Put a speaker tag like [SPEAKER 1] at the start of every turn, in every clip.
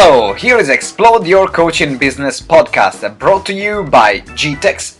[SPEAKER 1] Hello, here is Explode Your Coaching Business podcast brought to you by gtex.org.uk.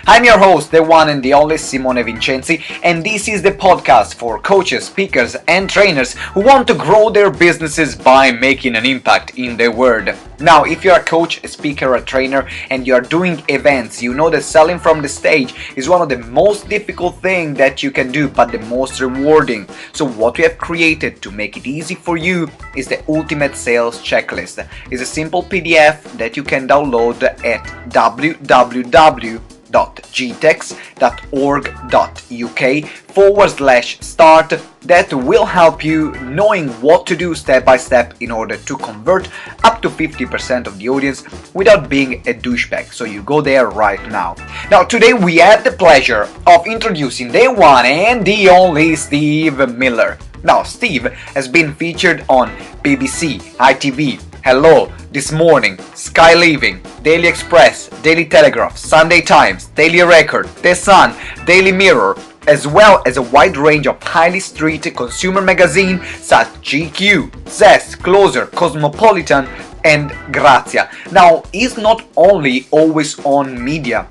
[SPEAKER 1] I'm your host, the one and the only Simone Vincenzi, and this is the podcast for coaches, speakers, and trainers who want to grow their businesses by making an impact in the world. Now, if you're a coach, a speaker, a trainer, and you're doing events, you know that selling from the stage is one of the most difficult things that you can do, but the most rewarding. So what we have created to make it easy for you is the Ultimate Sales Checklist. It's a simple PDF that you can download at www.gtex.org.uk/start that will help you knowing what to do step by step in order to convert up to 50% of the audience without being a douchebag. So you go there right now. Now today we have the pleasure of introducing the one and the only Steve Miller. Now, Steve has been featured on BBC, ITV, Hello, This Morning, Sky Living, Daily Express, Daily Telegraph, Sunday Times, Daily Record, The Sun, Daily Mirror, as well as a wide range of highly street consumer magazines such as GQ, Zest, Closer, Cosmopolitan, and Grazia. Now, he's not only always on media,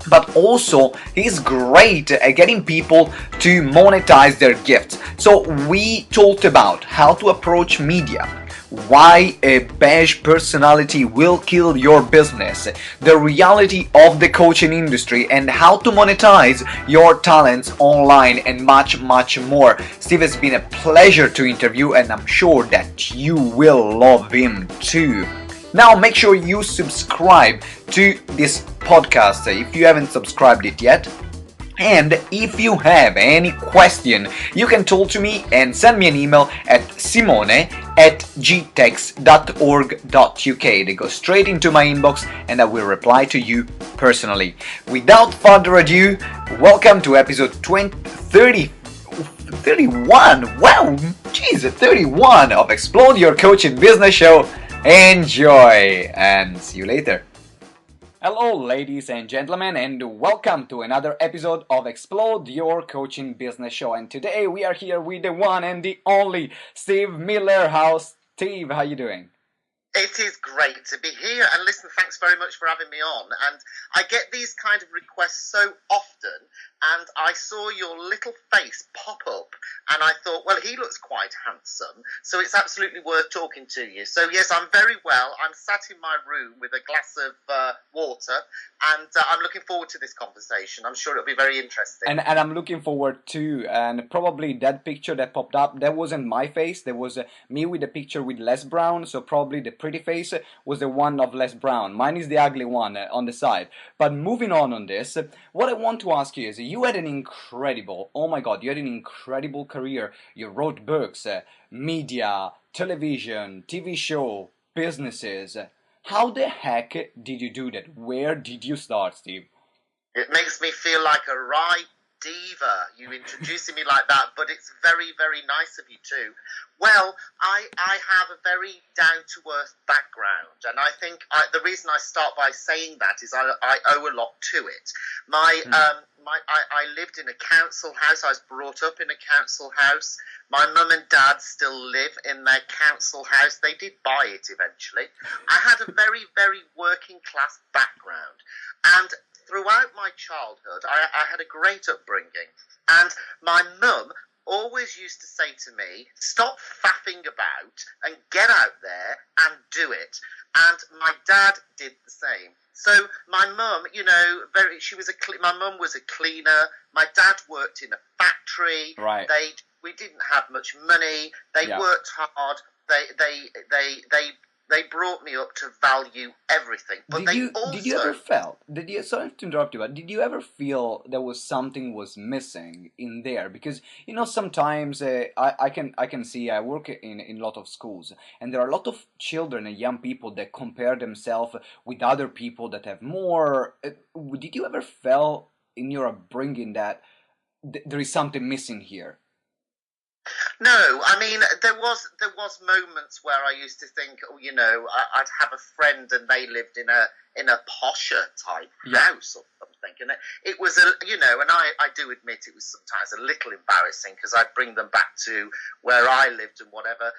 [SPEAKER 1] but also he's great at getting people to monetize their gifts. So we talked about how to approach media, why a beige personality will kill your business, the reality of the coaching industry, and how to monetize your talents online, and much more. Steve has been a pleasure to interview, and I'm sure that you will love him too. Now make sure you subscribe to this podcast if you haven't subscribed it yet. And if you have any question, you can talk to me and send me an email at simone@gtex.org.uk. They go straight into my inbox and I will reply to you personally. Without further ado, welcome to episode 31. Wow, jeez, 31 of Explode Your Coaching Business Show. Enjoy and see you later. Hello ladies and gentlemen, and welcome to another episode of Explode Your Coaching Business Show. And today we are here with the one and the only Steve Miller. Steve, how you doing?
[SPEAKER 2] It is great to be here, and listen, thanks very much for having me on. And I get these kind of requests so often, and I saw your little face pop up, and I thought, well, he looks quite handsome, so it's absolutely worth talking to you. So yes, I'm very well. I'm sat in my room with a glass of water, and I'm looking forward to this conversation. I'm sure it'll be very interesting.
[SPEAKER 1] And I'm looking forward too. And probably that picture that popped up, that wasn't my face. There was me with a picture with Les Brown, so probably the pretty face was the one of Les Brown. Mine is the ugly one on the side. But moving on this, what I want to ask you is, you had an incredible, oh my god, you had an incredible career. You wrote books, media, television, TV show, businesses. How the heck did you do that? Where did you start, Steve?
[SPEAKER 2] It makes me feel like a right diva, you introducing me like that, but it's very, very nice of you too. Well, I have a very down-to-earth background, and I think the reason I start by saying that is I owe a lot to it. I lived in a council house. I was brought up in a council house. My mum and dad still live in their council house. They did buy it eventually. I had a very, very working class background, and throughout my childhood, I had a great upbringing, and my mum always used to say to me, stop faffing about and get out there and do it. And my dad did the same. So my mum, my mum was a cleaner. My dad worked in a factory.
[SPEAKER 1] Right.
[SPEAKER 2] We didn't have much money. They worked hard. They brought me up to value everything. But
[SPEAKER 1] did you ever sorry to interrupt you, but did you ever feel there was something was missing in there? Because sometimes I can see, I work in a lot of schools, and there are a lot of children and young people that compare themselves with other people that have more. Did you ever feel in your upbringing that there is something missing here?
[SPEAKER 2] No, I mean, there was moments where I used to think, I'd have a friend and they lived in a posher type house or something, and it was and I do admit it was sometimes a little embarrassing because I'd bring them back to where I lived and whatever.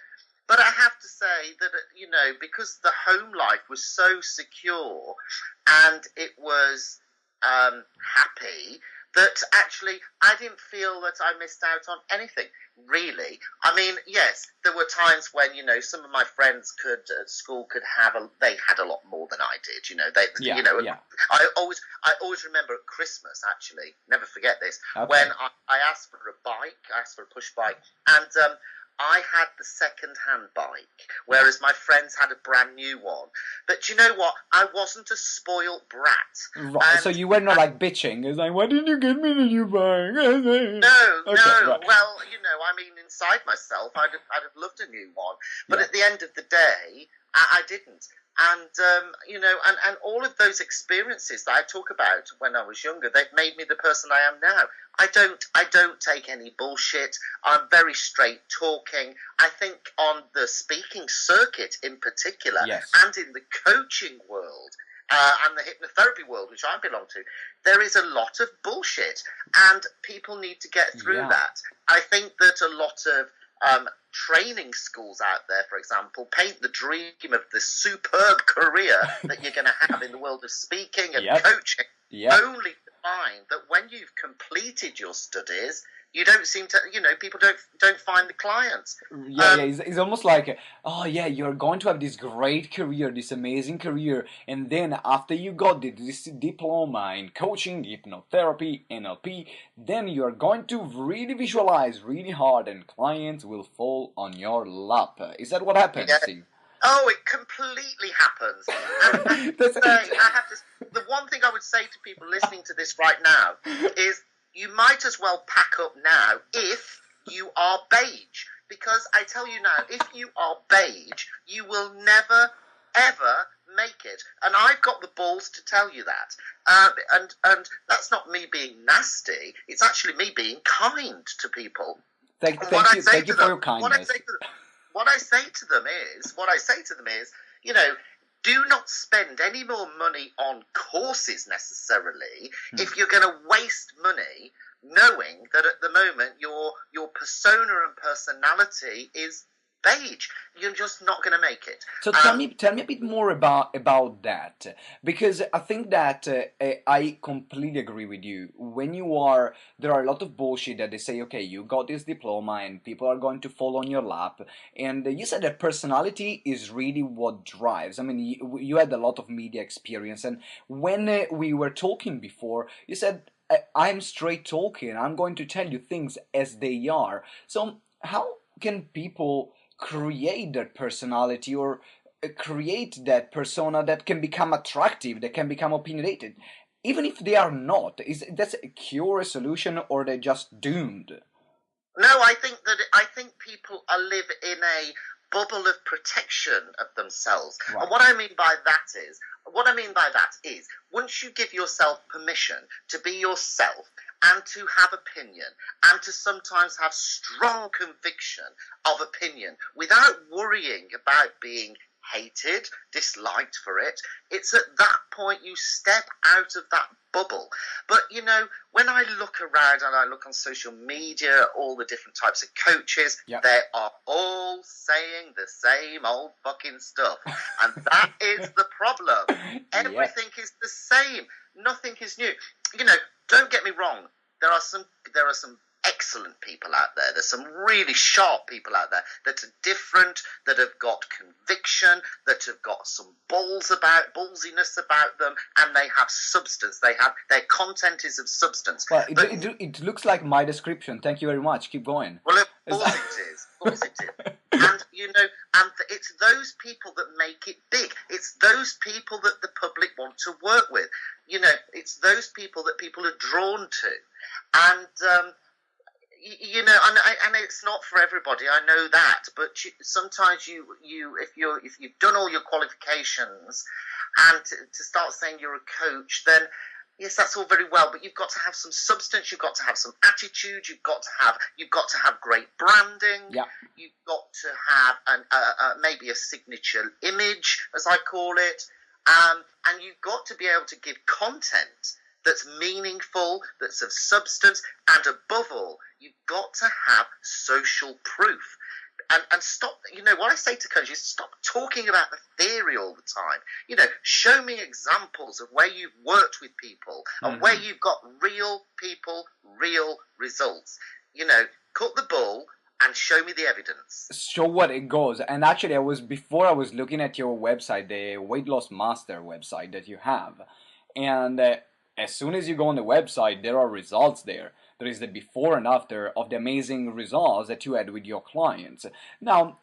[SPEAKER 2] But I have to say that, because the home life was so secure and it was happy, that actually I didn't feel that I missed out on anything, really. I mean, yes, there were times when, some of my friends at school they had a lot more than I did,
[SPEAKER 1] Yeah.
[SPEAKER 2] I always remember at Christmas, actually, never forget this,
[SPEAKER 1] Okay.
[SPEAKER 2] when I asked for a bike, I asked for a push bike, and I had the second-hand bike, whereas my friends had a brand new one. But do you know what? I wasn't a spoilt brat.
[SPEAKER 1] Right. So you were not like bitching. It's like, why didn't you get me the new bike?
[SPEAKER 2] No,
[SPEAKER 1] Okay,
[SPEAKER 2] no.
[SPEAKER 1] right.
[SPEAKER 2] Well, I mean, inside myself, I'd have loved a new one. But
[SPEAKER 1] Yeah.
[SPEAKER 2] at the end of the day, I didn't. And, and all of those experiences that I talk about when I was younger, they've made me the person I am now. I don't take any bullshit. I'm very straight talking. I think on the speaking circuit in particular,
[SPEAKER 1] Yes.
[SPEAKER 2] and in the coaching world, and the hypnotherapy world, which I belong to, there is a lot of bullshit, and people need to get through that. I think that a lot of training schools out there, for example, paint the dream of the superb career that you're going to have in the world of speaking and coaching, only to find that when you've completed your studies, you don't seem to, people don't find the clients.
[SPEAKER 1] Yeah, it's almost like, oh yeah, you're going to have this great career, this amazing career, and then after you got this diploma in coaching, hypnotherapy, NLP, then you're going to really visualize really hard, and clients will fall on your lap. Is that what happens, Steve?
[SPEAKER 2] Oh, it completely happens. And the one thing I would say to people listening to this right now is, you might as well pack up now if you are beige. Because I tell you now, if you are beige, you will never, ever make it. And I've got the balls to tell you that. And that's not me being nasty. It's actually me being kind to people.
[SPEAKER 1] Thank you for your kindness.
[SPEAKER 2] What I say to them is, do not spend any more money on courses necessarily if you're going to waste money knowing that at the moment your persona and personality is beige. You're just not going to make it.
[SPEAKER 1] So tell me a bit more about that, because I think that I completely agree with you. There are a lot of bullshit that they say, okay, you got this diploma and people are going to fall on your lap. And you said that personality is really what drives. I mean, you had a lot of media experience, and when we were talking before, you said, I'm straight talking. I'm going to tell you things as they are. So how can people create that personality, or create that persona that can become attractive, that can become opinionated, even if they are not? Is that a cure, a solution, or they're just doomed?
[SPEAKER 2] No, I think people live in a bubble of protection of themselves. Right. And what I mean by that is once you give yourself permission to be yourself and to have opinion and to sometimes have strong conviction of opinion without worrying about being hated, disliked for it, it's at that point you step out of that bubble. But, when I look around and I look on social media, all the different types of coaches, they are all saying the same old fucking stuff. And that is the problem. Everything is the same. Nothing is new. Don't get me wrong. There are some excellent people out there. There's some really sharp people out there that are different, that have got conviction, that have got some ballsiness about them, and they have substance. Their content is of substance.
[SPEAKER 1] Well, it looks like my description. Thank you very much. Keep going.
[SPEAKER 2] Well, of course it is. Of course it is. And and it's those people that make it big. It's those people that the public want to work with. It's those people that people are drawn to, and and it's not for everybody. I know that, but sometimes if you've done all your qualifications, and to start saying you're a coach, then yes, that's all very well, but you've got to have some substance. You've got to have some attitude. You've got to have great branding.
[SPEAKER 1] Yeah.
[SPEAKER 2] You've got to have maybe a signature image, as I call it, and you've got to be able to give content that's meaningful, that's of substance, and above all, you've got to have social proof. and stop, what I say to coaches, stop talking about the theory all the time. Show me examples of where you've worked with people and where you've got real people, real results. Cut the bull and show me the evidence.
[SPEAKER 1] Show what it goes. And actually, before I was looking at your website, the Weight Loss Master website that you have, and as soon as you go on the website, there are results there. There is the before and after of the amazing results that you had with your clients. Now,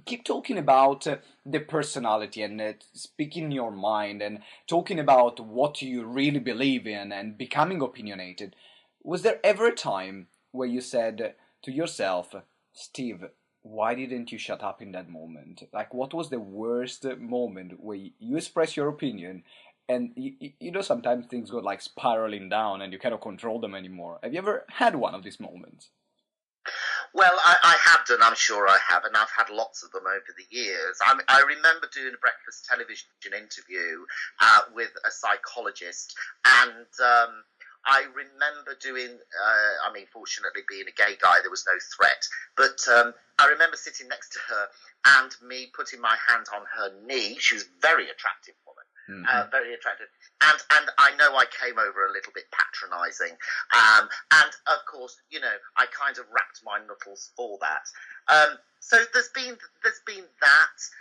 [SPEAKER 1] keep talking about the personality and speaking your mind and talking about what you really believe in and becoming opinionated. Was there ever a time where you said to yourself, Steve, why didn't you shut up in that moment? Like, what was the worst moment where you express your opinion and sometimes things go like spiraling down and you cannot control them anymore? Have you ever had one of these moments?
[SPEAKER 2] Well, I have done, I'm sure I have, and I've had lots of them over the years. I remember doing a breakfast television interview with a psychologist, and I remember doing, fortunately being a gay guy, there was no threat, but I remember sitting next to her and me putting my hand on her knee. She was a very attractive woman. Very attractive, and I know I came over a little bit patronising, and of course, I kind of wrapped my knuckles for that. So there's been that.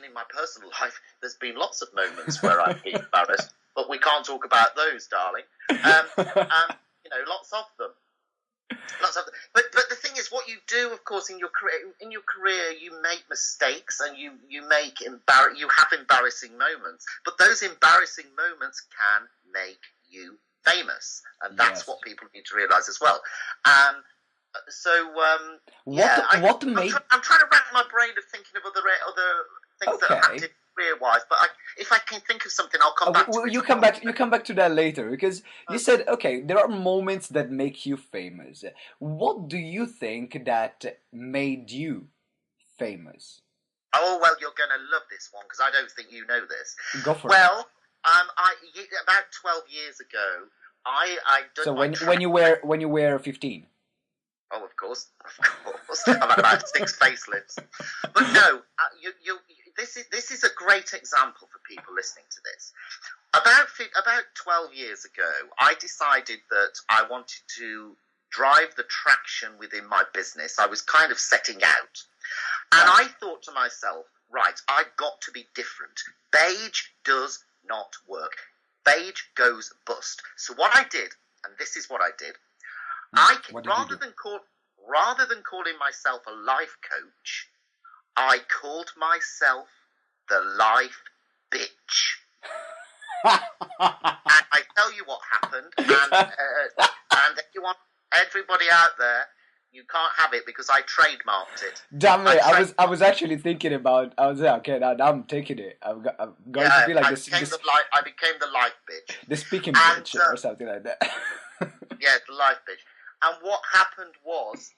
[SPEAKER 2] In my personal life, there's been lots of moments where I've been embarrassed, but we can't talk about those, darling. Lots of them. But the thing is, what you do, of course, in your career, you make mistakes and you have embarrassing moments. But those embarrassing moments can make you famous, and that's what people need to realise as well. I'm trying to rack my brain of thinking of other things that have happened career-wise, but if I can think of something, I'll come back to it.
[SPEAKER 1] You come back to that later, because you said, okay, there are moments that make you famous. What do you think that made you famous?
[SPEAKER 2] Oh, well, you're going to love this one, because I don't think you know this.
[SPEAKER 1] Go for it.
[SPEAKER 2] Well, about 12 years ago, I done.
[SPEAKER 1] So when you were 15.
[SPEAKER 2] Oh, of course. I've had about 6 facelifts. But no, this is a great example for people listening to this. About 12 years ago, I decided that I wanted to drive the traction within my business. I was kind of setting out. And I thought to myself, right, I've got to be different. Beige does not work. Beige goes bust. So what I did, and this is what I did, rather than calling myself a life coach, I called myself the life bitch. And I tell you what happened, and everybody out there, you can't have it because I trademarked it.
[SPEAKER 1] Damn it! I was actually thinking about. I was like, okay, now I'm taking it. I'm going to be like this.
[SPEAKER 2] I became the life bitch,
[SPEAKER 1] the speaking bitch, or something like that.
[SPEAKER 2] Yeah, the life bitch. And what happened was,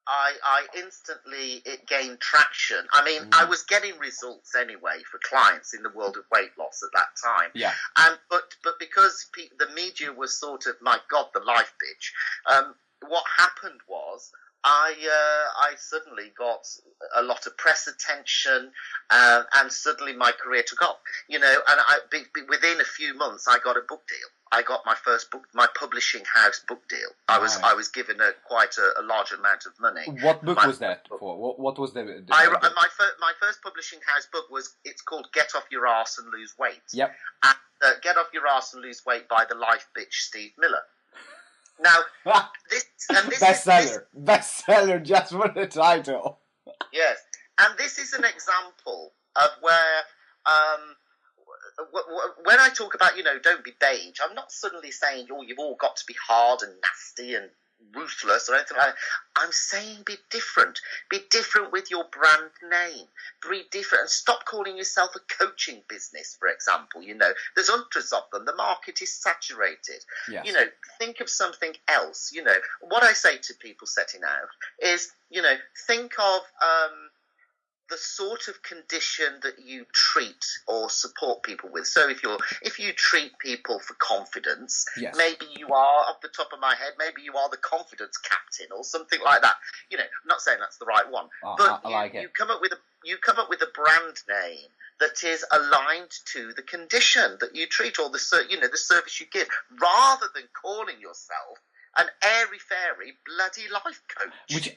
[SPEAKER 2] I instantly, it gained traction. I was getting results anyway for clients in the world of weight loss at that time.
[SPEAKER 1] Yeah.
[SPEAKER 2] But because the media was sort of, my God, the life bitch. What happened was, I suddenly got a lot of press attention, and suddenly my career took off. And within a few months, I got a book deal. I got my first book, my publishing house book deal. I was given quite a large amount of money.
[SPEAKER 1] What book was that for? What was the
[SPEAKER 2] my first publishing house book it's called Get Off Your Arse and Lose Weight.
[SPEAKER 1] Yep.
[SPEAKER 2] And, Get Off Your Arse and Lose Weight by the life bitch Steve Miller. Now,
[SPEAKER 1] bestseller, just for the title.
[SPEAKER 2] Yes, and this is an example of where, when I talk about, don't be beige, I'm not suddenly saying, you've all got to be hard and nasty and ruthless or anything like that. I'm saying be different. Be different with your brand name. Be different and stop calling yourself a coaching business, for example. There's hundreds of them. The market is saturated.
[SPEAKER 1] Yes.
[SPEAKER 2] Think of something else. What I say to people setting out is, think of the sort of condition that you treat or support people with. So if you treat people for confidence,
[SPEAKER 1] Yes.
[SPEAKER 2] maybe you are, off the top of my head, maybe you are the confidence captain or something like that. You know, I'm not saying that's the right one, but
[SPEAKER 1] I like it.
[SPEAKER 2] you come up with a brand name that is aligned to the condition that you treat, or the service you give, rather than calling yourself an airy-fairy bloody life coach.
[SPEAKER 1] Which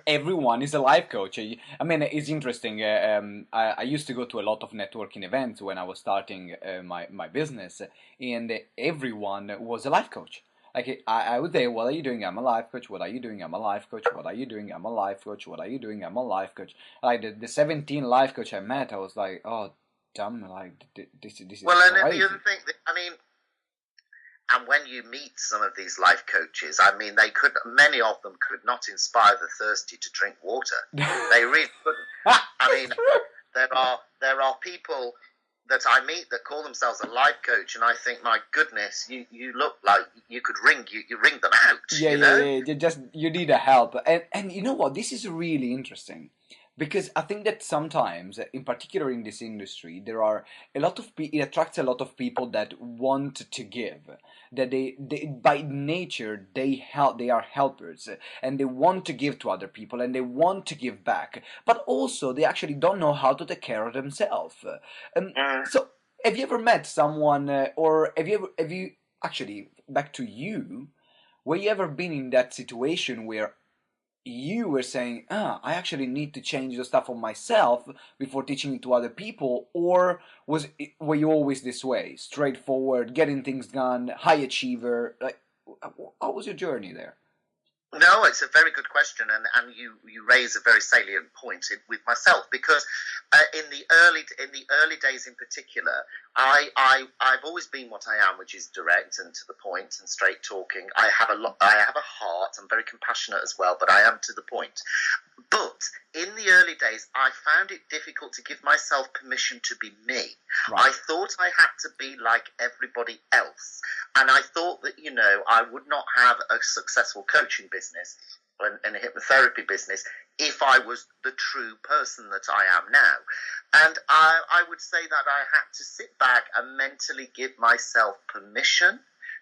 [SPEAKER 1] everyone is a life coach. I mean, it's interesting. I used to go to a lot of networking events when I was starting my business, and everyone was a life coach. Like I would say, what are you doing? I'm a life coach. What are you doing? I'm a life coach. What are you doing? I'm a life coach. What are you doing? I'm a life coach. Like the 17 life coach I met, I was like, oh, damn, like this is
[SPEAKER 2] well, and
[SPEAKER 1] crazy.
[SPEAKER 2] the other thing, I mean. And when you meet some of these life coaches, I mean, many of them could not inspire the thirsty to drink water. They really couldn't. I mean, there are people that I meet that call themselves a life coach, and I think, my goodness, you look like you could ring them out.
[SPEAKER 1] Yeah,
[SPEAKER 2] you know?
[SPEAKER 1] yeah. You need a help, and you know what? This is really interesting. Because I think that sometimes, in particular in this industry, there are a lot of it attracts a lot of people that want to give, that they by nature they are helpers, and they want to give to other people, and they want to give back, but also they actually don't know how to take care of themselves. So have you ever met someone, or have you actually, back to you, were you ever been in that situation where you were saying, I actually need to change the stuff on myself before teaching it to other people? Or were you always this way, straightforward, getting things done, high achiever? Like, how was your journey there?
[SPEAKER 2] No, it's a very good question, and you raise a very salient point with myself, because in the early days in particular, I've always been what I am, which is direct and to the point and straight talking. I have a heart. I'm very compassionate as well, but I am to the point. But in the early days, I found it difficult to give myself permission to be me. Right. I thought I had to be like everybody else. And I thought that, I would not have a successful coaching business and a hypnotherapy business if I was the true person that I am now. And I would say that I had to sit back and mentally give myself permission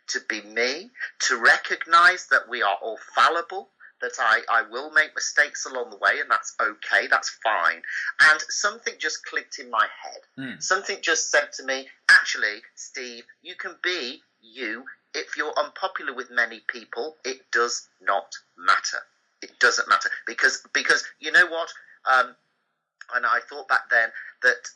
[SPEAKER 2] to be me, to recognize that we are all fallible, that I will make mistakes along the way, and that's okay, that's fine. And something just clicked in my head. Something just said to me, actually, Steve, you can be you. If you're unpopular with many people, it does not matter. It doesn't matter. Because you know what? And I thought back then that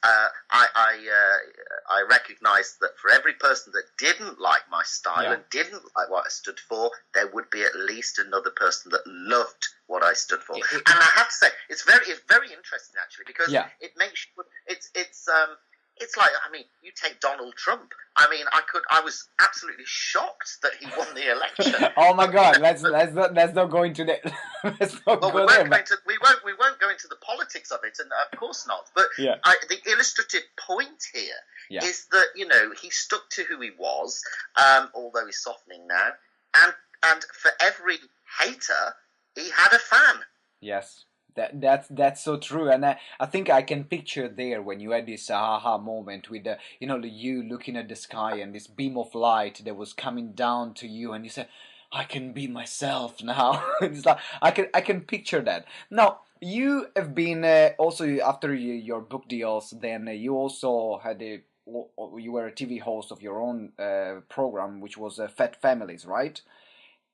[SPEAKER 2] I recognised that for every person that didn't like my style and didn't like what I stood for, there would be at least another person that loved what I stood for. And I have to say, it's very interesting actually, because it makes it's like, I mean, you take Donald Trump. I mean, I was absolutely shocked that he won the election.
[SPEAKER 1] Oh my God! Let's not go into that.
[SPEAKER 2] We won't go into the politics of it, and of course not. But the illustrative point here is that he stuck to who he was, although he's softening now, and for every hater, he had a fan.
[SPEAKER 1] Yes. That's so true, and I think I can picture there when you had this aha moment with you looking at the sky and this beam of light that was coming down to you, and you said, I can be myself now. It's like I can picture that. Now you have been also after your book deals, then you also had you were a TV host of your own program, which was Fat Families, right?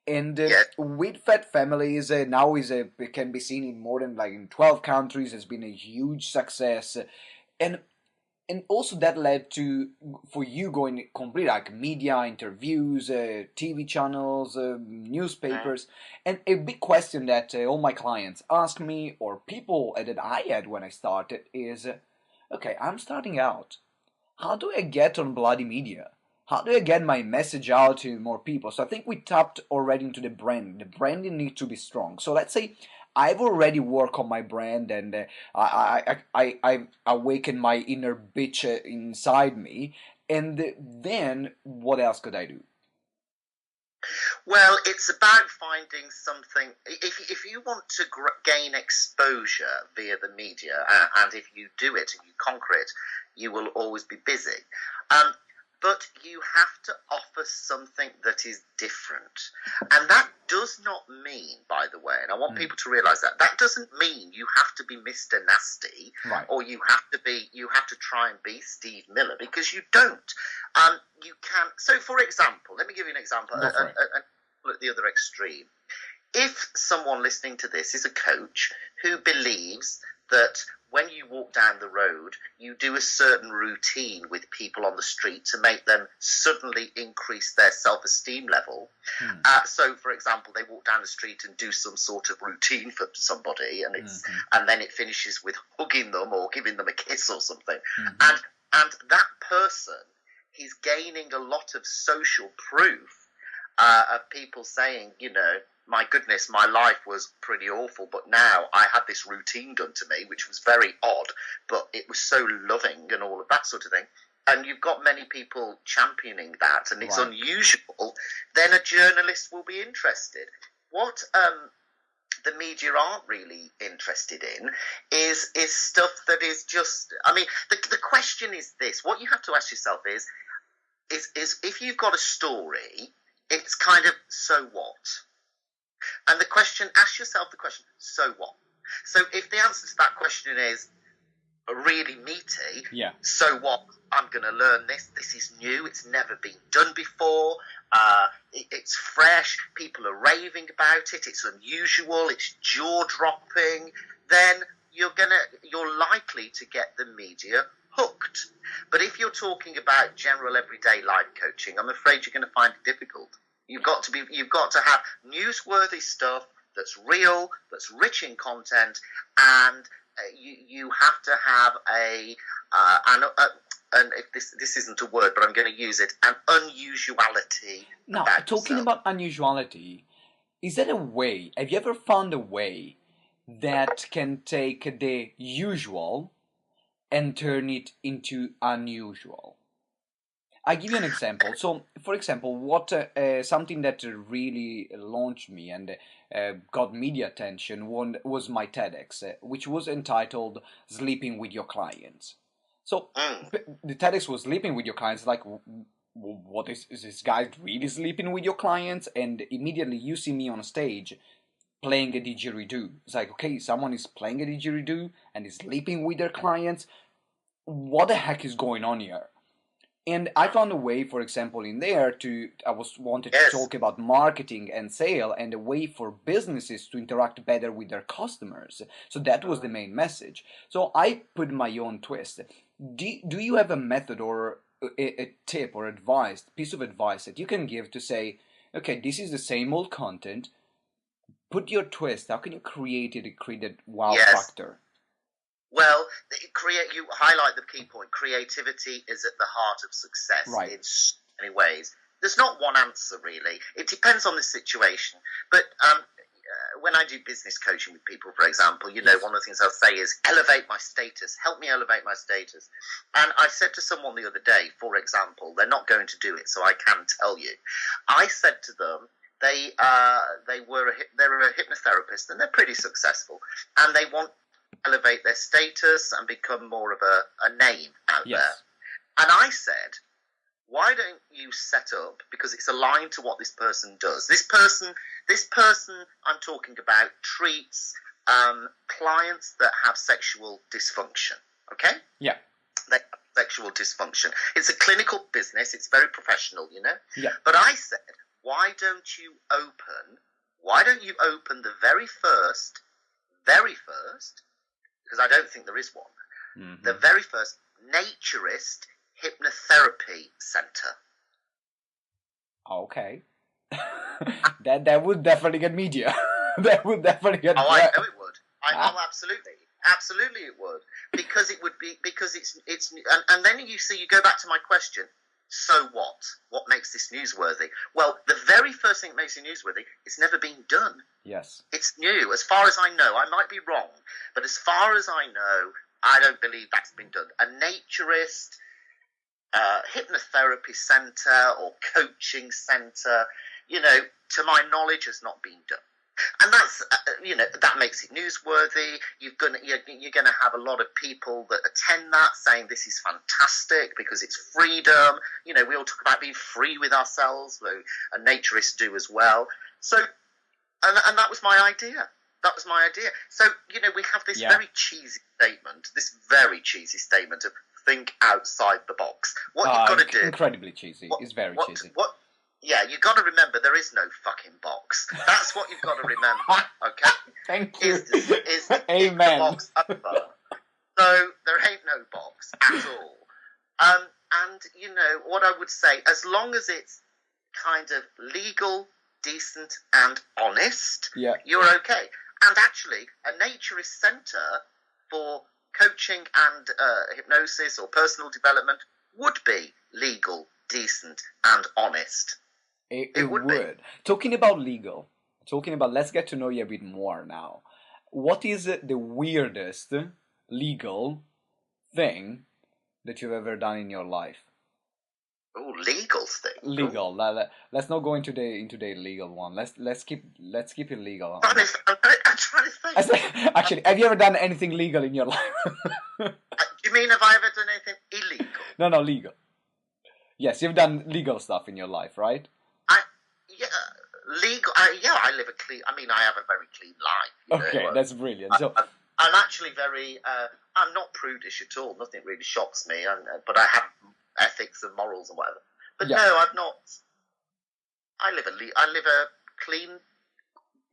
[SPEAKER 1] And with Fat Families, now it can be seen in more than in 12 countries. It's been a huge success, and also that led to for you going complete media interviews, TV channels, newspapers, and a big question that all my clients ask me, or people that I had when I started, is, okay, I'm starting out. How do I get on bloody media? How do I get my message out to more people? So I think we tapped already into the brand. The branding needs to be strong. So let's say I've already worked on my brand, and I awakened my inner bitch inside me. And then what else could I do?
[SPEAKER 2] Well, it's about finding something. If you want to gain exposure via the media, and if you do it and you conquer it, you will always be busy. Um, but you have to offer something that is different. And that does not mean, by the way, and I want people to realise that doesn't mean you have to be Mr. Nasty,
[SPEAKER 1] Right.
[SPEAKER 2] or you have to try and be Steve Miller, because you don't. You can. So, for example, let me give you an example.
[SPEAKER 1] Go for it.
[SPEAKER 2] At the other extreme. If someone listening to this is a coach who believes that when you walk down the road, you do a certain routine with people on the street to make them suddenly increase their self-esteem level. So, for example, they walk down the street and do some sort of routine for somebody, and and then it finishes with hugging them or giving them a kiss or something. And that person is gaining a lot of social proof of people saying, you know, my goodness, my life was pretty awful, but now I had this routine done to me, which was very odd, but it was so loving and all of that sort of thing. And you've got many people championing that, and it's unusual. Then a journalist will be interested. What the media aren't really interested in is stuff that is just. I mean, the question is this: what you have to ask yourself is if you've got a story, it's kind of so what. And ask yourself the question, so what? So if the answer to that question is really meaty, so what? I'm going to learn this. This is new. It's never been done before. It's fresh. People are raving about it. It's unusual. It's jaw-dropping. Then you're likely to get the media hooked. But if you're talking about general everyday life coaching, I'm afraid you're going to find it difficult. You've got to have newsworthy stuff that's real, that's rich in content, and you have to have and if this isn't a word, but I'm going to use it, an unusuality.
[SPEAKER 1] Now, talking about unusuality, is there a way? Have you ever found a way that can take the usual and turn it into unusual? I'll give you an example. So, for example, something that really launched me and got media attention was my TEDx, which was entitled "Sleeping with Your Clients." So, the TEDx was sleeping with your clients. Like, what is this guy really sleeping with your clients? And immediately you see me on stage playing a didgeridoo. It's like, okay, someone is playing a didgeridoo and is sleeping with their clients. What the heck is going on here? And I found a way, for example, in there wanted to talk about marketing and sale and a way for businesses to interact better with their customers. So that was the main message. So I put my own twist. Do you have a method or a tip or piece of advice that you can give to say, okay, this is the same old content, put your twist. How can you create that wow factor?
[SPEAKER 2] Well, you highlight the key point. Creativity is at the heart of success in so many ways. There's not one answer, really. It depends on the situation. But when I do business coaching with people, for example, one of the things I'll say is, elevate my status. Help me elevate my status. And I said to someone the other day, for example, they're not going to do it, so I can tell you. I said to them, they're a hypnotherapist, and they're pretty successful, and they want elevate their status and become more of a name out there. And I said, why don't you set up, because it's aligned to what this person does. This person I'm talking about treats clients that have sexual dysfunction. Okay? Yeah. They have sexual dysfunction. It's a clinical business. It's very professional, Yeah. But I said, why don't you open the very first, because I don't think there is one, the very first naturist hypnotherapy center.
[SPEAKER 1] Okay. that would definitely get media. That would definitely get.
[SPEAKER 2] Oh, I know it would. I know absolutely it would, because it's and then you go back to my question. So what? What makes this newsworthy? Well, the very first thing that makes it newsworthy, it's never been done.
[SPEAKER 1] Yes.
[SPEAKER 2] It's new. As far as I know, I might be wrong, but as far as I know, I don't believe that's been done. A naturist hypnotherapy center or coaching center, to my knowledge, has not been done. And that's, that makes it newsworthy. You're gonna have a lot of people that attend that saying this is fantastic because it's freedom. We all talk about being free with ourselves, and naturists do as well. So, and that was my idea. That was my idea. So, we have this very cheesy statement of think outside the box. What you've got to do...
[SPEAKER 3] Incredibly cheesy. It's very cheesy.
[SPEAKER 2] Yeah, you've got to remember there is no fucking box. That's what you've got to remember, okay?
[SPEAKER 3] Thank you.
[SPEAKER 2] Is
[SPEAKER 3] Amen.
[SPEAKER 2] The box over. So there ain't no box at all. And, what I would say, as long as it's kind of legal, decent, and honest, you're okay. And actually, a naturist centre for coaching and hypnosis or personal development would be legal, decent, and honest.
[SPEAKER 3] It would. Talking about, let's get to know you a bit more now. What is the weirdest legal thing that you've ever done in your life?
[SPEAKER 2] Oh, legal thing.
[SPEAKER 3] Legal. Let's not go into the legal one. Let's keep it legal.
[SPEAKER 2] I'm trying to think.
[SPEAKER 3] Actually, have you ever done anything legal in your life?
[SPEAKER 2] Do you mean have I ever done anything illegal?
[SPEAKER 3] No, legal. Yes, you've done legal stuff in your life, right?
[SPEAKER 2] Legal. I live a clean. I mean, I have a very clean life.
[SPEAKER 3] Okay, that's brilliant. So
[SPEAKER 2] I'm actually very. I'm not prudish at all. Nothing really shocks me. But I have ethics and morals and whatever. But no, I've not. I live a clean.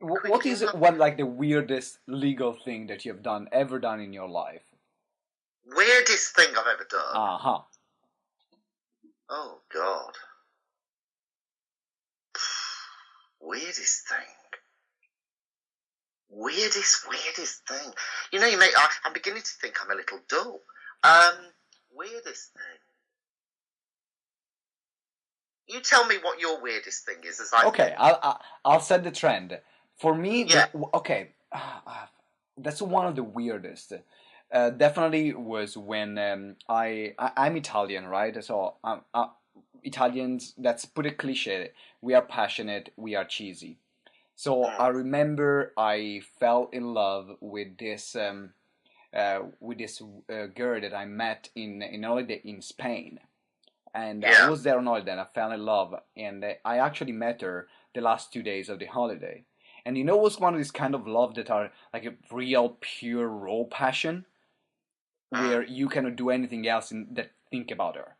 [SPEAKER 3] What is the weirdest legal thing that you've ever done in your life?
[SPEAKER 2] Weirdest thing I've ever done. Oh God. Weirdest thing. Weirdest thing. I'm beginning to think I'm a little dull. Weirdest thing. You tell me what your weirdest thing is.
[SPEAKER 3] I'll set the trend. For me, that's one of the weirdest. Definitely was when I'm Italian, right? So Italians, let's put it cliche, we are passionate, we are cheesy. So I remember I fell in love with this girl that I met in holiday in Spain. And I was there on holiday and I fell in love. And I actually met her the last 2 days of the holiday. And it was one of these kind of love that are like a real, pure, raw passion, where you cannot do anything else that think about her.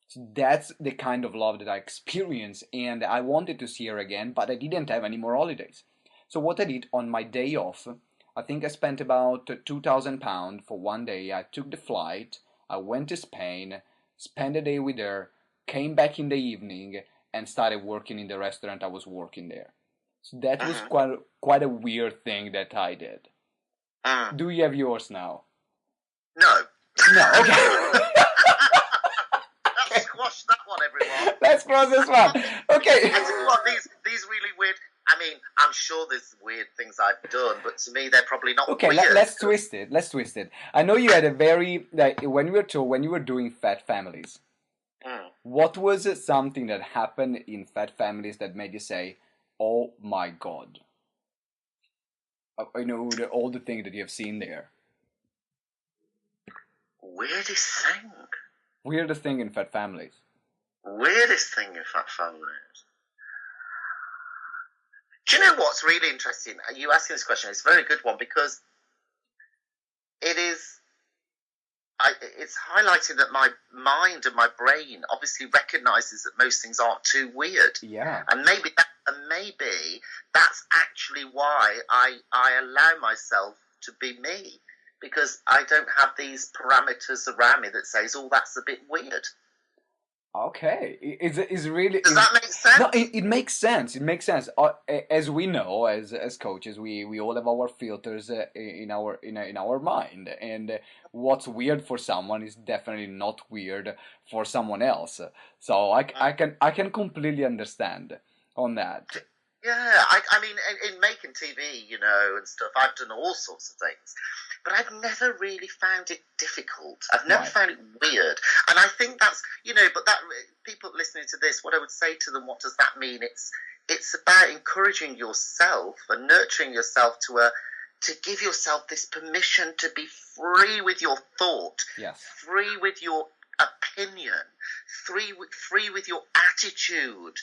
[SPEAKER 3] So that's the kind of love that I experienced, and I wanted to see her again, but I didn't have any more holidays. So what I did on my day off, I think I spent about £2,000 for one day. I took the flight, I went to Spain, spent a day with her, came back in the evening, and started working in the restaurant I was working there. So that was quite a weird thing that I did. Do you have yours now?
[SPEAKER 2] No.
[SPEAKER 3] No, okay.
[SPEAKER 2] Let's squash that one, everyone.
[SPEAKER 3] Let's cross this one. Okay.
[SPEAKER 2] I tell you what, these really weird. I mean, I'm sure there's weird things I've done, but to me, they're probably not weird.
[SPEAKER 3] Okay, let's twist it. I know you had a very when you were doing Fat Families. What was something that happened in Fat Families that made you say, "Oh my God"? All the things that you have seen there.
[SPEAKER 2] Weirdest thing.
[SPEAKER 3] Weirdest thing in Fat Families.
[SPEAKER 2] Weirdest thing in Fat Families. Do you know what's really interesting? You asking this question, it's a very good one because it's highlighting that my mind and my brain obviously recognises that most things aren't too weird.
[SPEAKER 3] Yeah.
[SPEAKER 2] And maybe that's actually why I allow myself to be me. Because I don't have these parameters around me that says, "Oh, that's a bit weird."
[SPEAKER 3] Okay, is really.
[SPEAKER 2] Does that make sense?
[SPEAKER 3] No, it makes sense. It makes sense. As we know, as coaches, we all have our filters in our mind, and what's weird for someone is definitely not weird for someone else. So I can completely understand on that.
[SPEAKER 2] Yeah, I mean, in making TV, and stuff, I've done all sorts of things. But I've never really found it difficult. I've never found it weird. And I think that's, but that people listening to this, what I would say to them, what does that mean? It's about encouraging yourself and nurturing yourself to give yourself this permission to be free with your thought,
[SPEAKER 3] Yes.
[SPEAKER 2] free with your opinion, free with your attitude.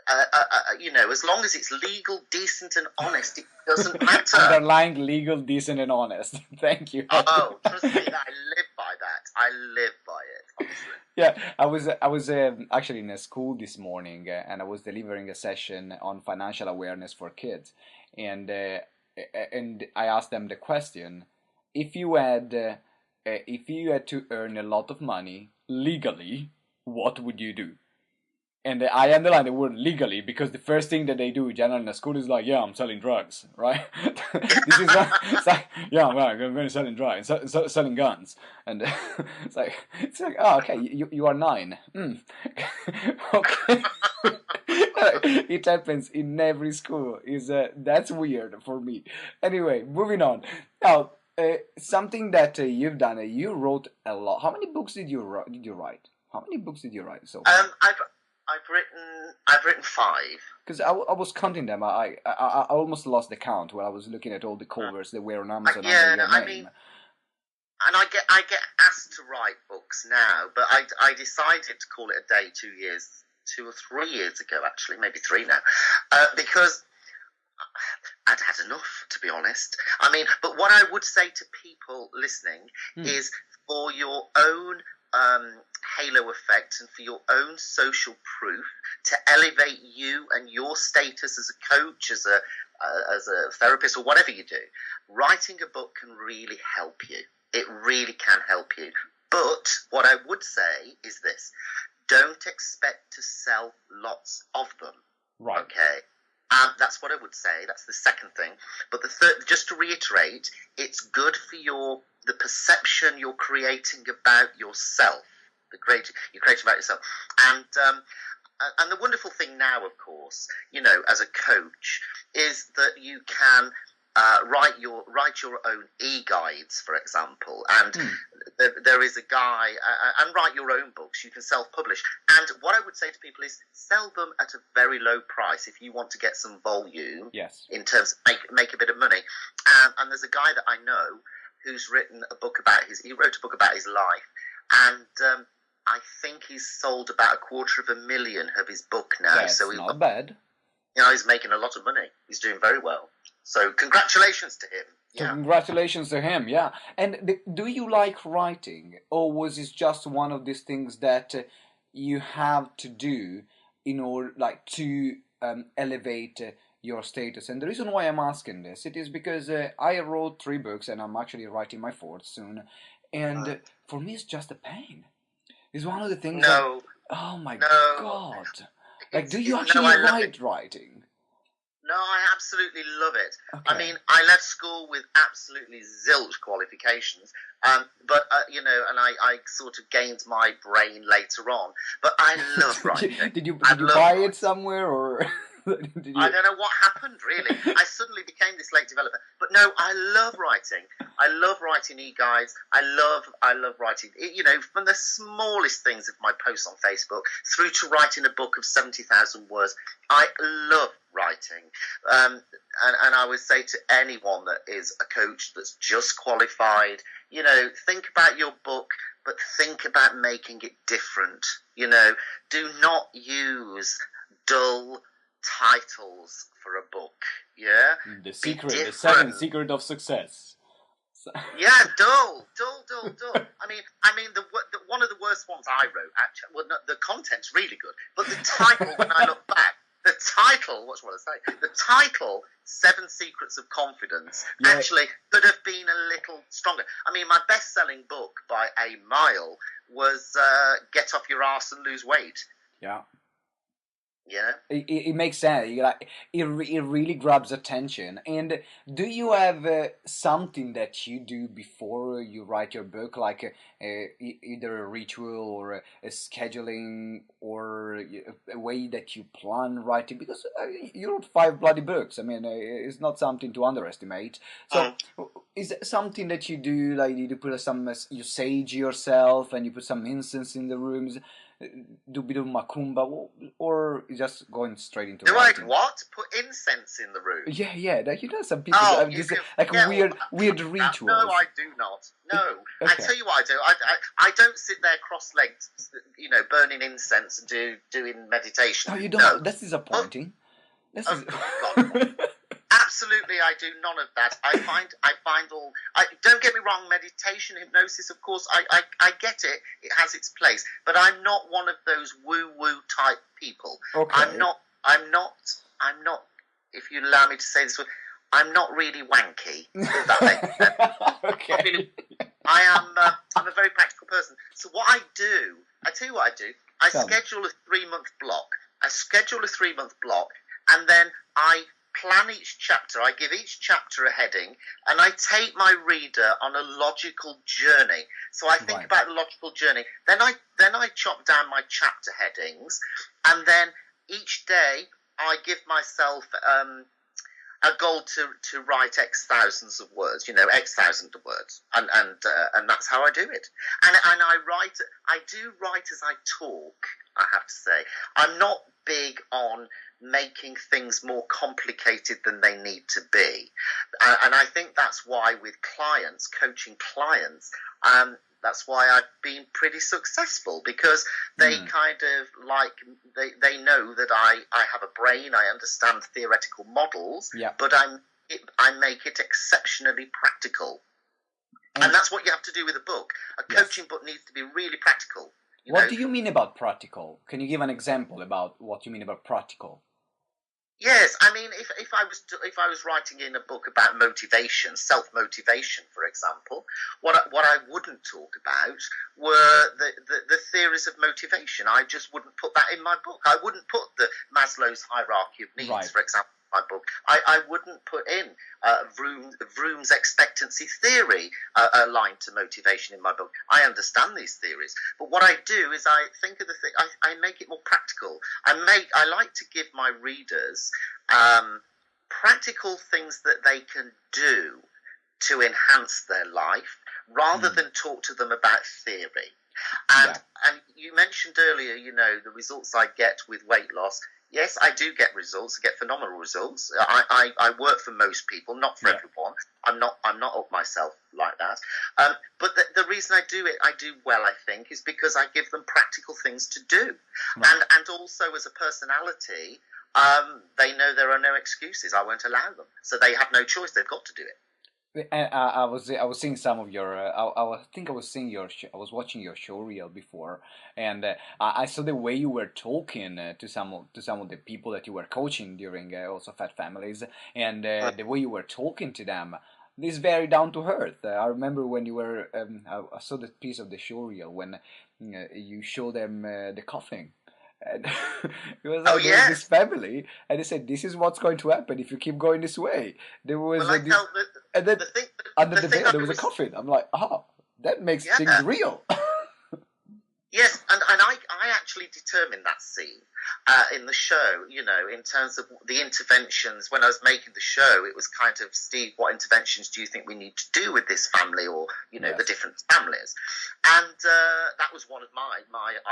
[SPEAKER 2] As long as it's legal, decent, and honest, it doesn't matter.
[SPEAKER 3] Underlying legal, decent, and honest. Thank you.
[SPEAKER 2] Oh, trust me, I live by that. I live by it, honestly.
[SPEAKER 3] Yeah, I was actually in a school this morning, and I was delivering a session on financial awareness for kids, and I asked them the question: if you had to earn a lot of money legally, what would you do? And I underline the word legally because the first thing that they do generally in a school is like, yeah, I'm selling drugs, right? This is it's like, yeah, I'm going to selling drugs, selling guns, and it's like, oh, okay, you are 9, okay. It happens in every school. That's weird for me. Anyway, moving on. Now, something that you've done. You wrote a lot. How many books did you write? How many books did you write so far?
[SPEAKER 2] I've written 5.
[SPEAKER 3] Because I was counting them. I almost lost the count when I was looking at all the covers that were on Amazon under your name.
[SPEAKER 2] And I get asked to write books now, but I decided to call it a day 2 or 3 years ago, actually, maybe 3 now, because I'd had enough, to be honest. I mean, but what I would say to people listening is, for your own halo effect and for your own social proof, to elevate you and your status as a coach, as a therapist, or whatever you do, writing a book can really help you. It really can help you. But what I would say is this: don't expect to sell lots of them.
[SPEAKER 3] Right.
[SPEAKER 2] Okay. That's what I would say. That's the second thing. But the third, just to reiterate, it's good for the perception you're creating about yourself. You're creating about yourself. And the wonderful thing now, of course, as a coach, is that you can write your own e-guides, for example, and there is a guy, and write your own books. You can self-publish, and what I would say to people is sell them at a very low price if you want to get some volume.
[SPEAKER 3] Yes.
[SPEAKER 2] In terms of make a bit of money. And there's a guy that I know who's written a book about he wrote a book about his life, and I think he's sold about 250,000 of his book now.
[SPEAKER 3] That's
[SPEAKER 2] so
[SPEAKER 3] not bad.
[SPEAKER 2] He's making a lot of money. He's doing very well. So congratulations to him.
[SPEAKER 3] So congratulations to him, yeah. And do you like writing, or was it just one of these things that you have to do in order, like, to elevate your status? And the reason why I'm asking this, it is because I wrote 3 books, and I'm actually writing my 4th soon. And for me, it's just a pain. It's one of the things. Oh my God! Like, do you actually like writing?
[SPEAKER 2] No, I absolutely love it.
[SPEAKER 3] Okay.
[SPEAKER 2] I mean, I left school with absolutely zilch qualifications, but and I sort of gained my brain later on. But I love writing.
[SPEAKER 3] Did you buy it somewhere, or?
[SPEAKER 2] I don't know what happened, really. I suddenly became this late developer. But no, I love writing. I love writing e-guides. I love writing, from the smallest things of my posts on Facebook through to writing a book of 70,000 words. I love writing. And I would say to anyone that is a coach that's just qualified, think about your book, but think about making it different. Do not use dull titles for a book.
[SPEAKER 3] The 7 secret of success.
[SPEAKER 2] Yeah, dull. I mean, the one of the worst ones I wrote, actually. Well, no, the content's really good, but the title, when I look back, the title, what should I say? The title, 7 Secrets of Confidence, actually could have been a little stronger. I mean, my best-selling book by a mile was Get Off Your Arse and Lose Weight.
[SPEAKER 3] Yeah.
[SPEAKER 2] Yeah,
[SPEAKER 3] it makes sense. It really grabs attention. And do you have something that you do before you write your book, like either a ritual or a scheduling or a way that you plan writing? Because you wrote 5 bloody books. I mean, it's not something to underestimate. So, Is it something that you do, like you put you sage yourself and you put some incense in the rooms, do a bit of macumba, or just going straight into
[SPEAKER 2] Do I
[SPEAKER 3] writing?
[SPEAKER 2] what? Put incense in the room?
[SPEAKER 3] Yeah, like, some people
[SPEAKER 2] Oh,
[SPEAKER 3] have
[SPEAKER 2] you
[SPEAKER 3] this
[SPEAKER 2] can,
[SPEAKER 3] like
[SPEAKER 2] yeah,
[SPEAKER 3] weird
[SPEAKER 2] no,
[SPEAKER 3] rituals.
[SPEAKER 2] I do not. No, I
[SPEAKER 3] Okay.
[SPEAKER 2] tell you what I do. I don't sit there cross-legged, burning incense and doing meditation.
[SPEAKER 3] Oh, you don't?
[SPEAKER 2] No,
[SPEAKER 3] That's disappointing. This is.
[SPEAKER 2] God, absolutely, I do none of that. I find all. Don't get me wrong. Meditation, hypnosis, of course, I get it. It has its place, but I'm not one of those woo-woo type people.
[SPEAKER 3] Okay.
[SPEAKER 2] I'm not. If you allow me to say this, I'm not really wanky. If that makes sense.
[SPEAKER 3] Okay.
[SPEAKER 2] I mean, I'm a very practical person. So what I do, I tell you what I do. I schedule a 3-month block. And then I plan each chapter. I give each chapter a heading, and I take my reader on a logical journey. So I think about the logical journey. Then I chop down my chapter headings, and then each day I give myself a goal to write X thousands of words, X thousand of words, and that's how I do it. And I do write as I talk. I have to say, I'm not big on making things more complicated than they need to be, and I think that's why with clients, coaching clients, that's why I've been pretty successful, because they kind of they know that I have a brain, I understand theoretical models, but I make it exceptionally practical. And that's what you have to do with a book. A coaching book needs to be really practical.
[SPEAKER 3] What do you mean about practical? Can you give an example about what you mean about practical?
[SPEAKER 2] Yes, I mean, if I was writing in a book about motivation, self-motivation, for example, what I wouldn't talk about were the theories of motivation. I just wouldn't put that in my book. I wouldn't put the Maslow's hierarchy of needs, for example, in my book. I wouldn't put in Vroom's expectancy theory aligned to motivation in my book. I understand these theories, but what I do is I think of the thing. I make it more practical. I like to give my readers practical things that they can do to enhance their life, rather than talk to them about theory. And you mentioned earlier, the results I get with weight loss. Yes, I do get results. I get phenomenal results. I work for most people, not for everyone. I'm not up myself like that. But the reason I do well, I think, is because I give them practical things to do. And also as a personality, they know there are no excuses. I won't allow them. So they have no choice. They've got to do it.
[SPEAKER 3] And I was seeing some of your I think I was seeing I was watching your show reel before, and I saw the way you were talking to some of the people that you were coaching during also Fat Families, and the way you were talking to them. This is very down to earth. I remember when you were I saw the piece of the show reel when you showed them the coughing. And it was like this family, and they said, "This is what's going to happen if you keep going this way." There was and then under the bed there was a coffin. I'm like, that makes things real.
[SPEAKER 2] Yes, and I actually determined that scene in the show, in terms of the interventions. When I was making the show, it was kind of, Steve, what interventions do you think we need to do with this family, or, the different families? And that was one of my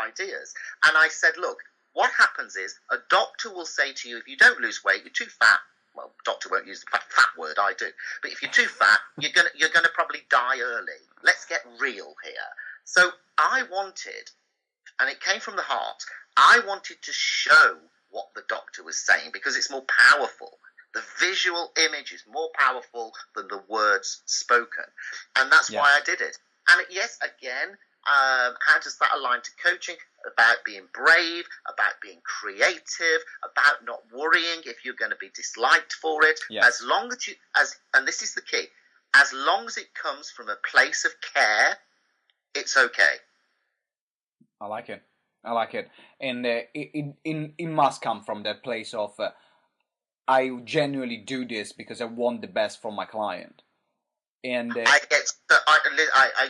[SPEAKER 2] ideas. And I said, look, what happens is a doctor will say to you, if you don't lose weight, you're too fat. Well, doctor won't use the fat word, I do. But if you're too fat, you're gonna probably die early. Let's get real here. So I wanted, and it came from the heart, I wanted to show what the doctor was saying, because it's more powerful. The visual image is more powerful than the words spoken. And that's why I did it. And yes, again, how does that align to coaching? About being brave, about being creative, about not worrying if you're going to be disliked for it. As long as and this is the key, as long as it comes from a place of care, it's okay.
[SPEAKER 3] I like it. And it must come from that place of I genuinely do this because I want the best for my client. And